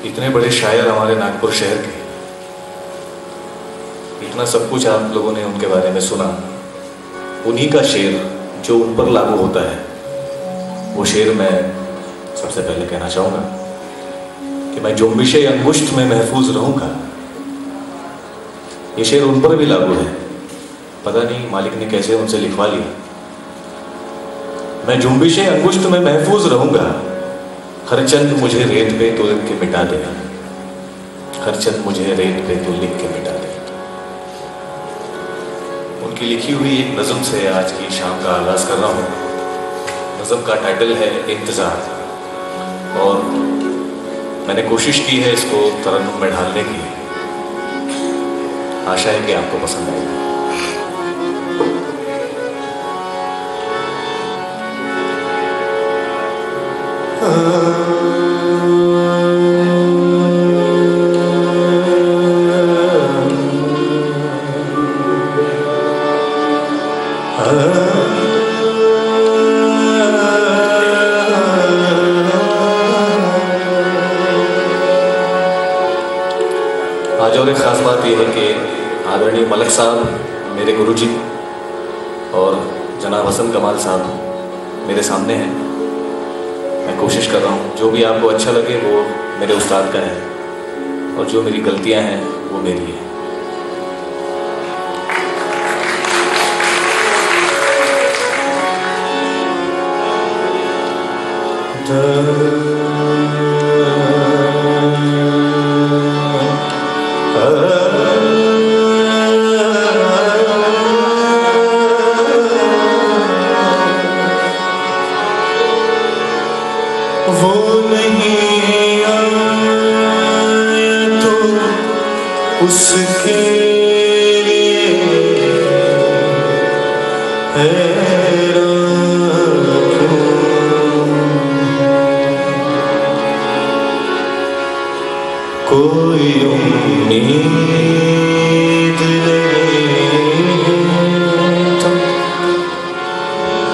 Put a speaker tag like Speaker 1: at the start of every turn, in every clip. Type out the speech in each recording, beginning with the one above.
Speaker 1: इतने बड़े शायर हमारे नागपुर शहर के, इतना सब कुछ आप लोगों ने उनके बारे में सुना। उन्हीं का शेर जो उन पर लागू होता है, वो शेर मैं सबसे पहले कहना चाहूँगा कि मैं जुम्बिशे अंगुष्ठ में महफूज रहूँगा। ये शेर उन पर भी लागू है, पता नहीं मालिक ने कैसे उनसे लिखवा लिया। मैं जुम्बिशे अंगुष्ठ में महफूज रहूँगा, हर चंद मुझे रेत पे तो लिख के मिटा देना, हर चंद मुझे रेत पे तो लिख के मिटा देना। उनकी लिखी हुई एक नज़म से आज की शाम का आगाज कर रहा हूँ। नज़म का टाइटल है इंतज़ार, और मैंने कोशिश की है इसको तरन्नुम में ढालने की। आशा है कि आपको पसंद आएगा। आज और एक ख़ास बात यह है कि आदरणीय मलक साहब मेरे गुरुजी और जनाब हसन कमाल साहब मेरे सामने हैं। मैं कोशिश कर रहा हूँ जो भी आपको अच्छा लगे वो मेरे उस्ताद का है, और जो मेरी गलतियाँ हैं वो मेरी है।
Speaker 2: वो नहीं आया तो उसके लिए कोई उम्मीद नहीं तो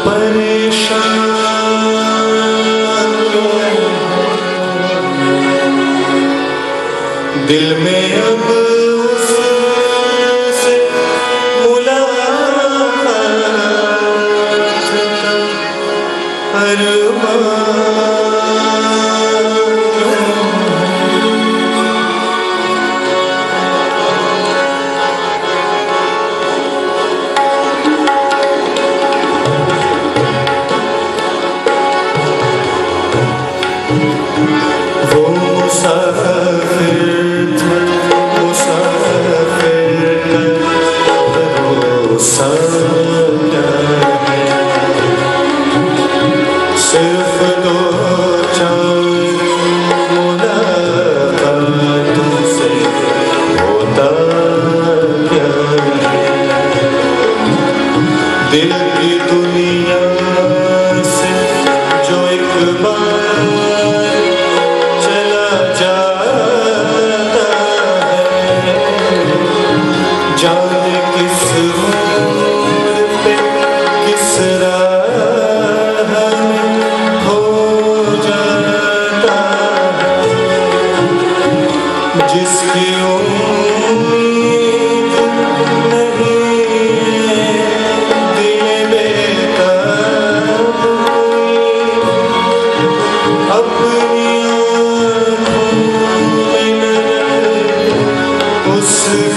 Speaker 2: परेशान दिल में अब उससे मुलाकात अरमान। वो मुसाफिर सिर्फ दो चांद मुलाकातों से होता क्या है। दिल की दुनिया से जो एक बार चला जाता है, जाने किस मोड़ पे किस राह में हो जाता है। जिसकी उम्मीद नहीं दिल बेताब अपनी आँखों में नजर उस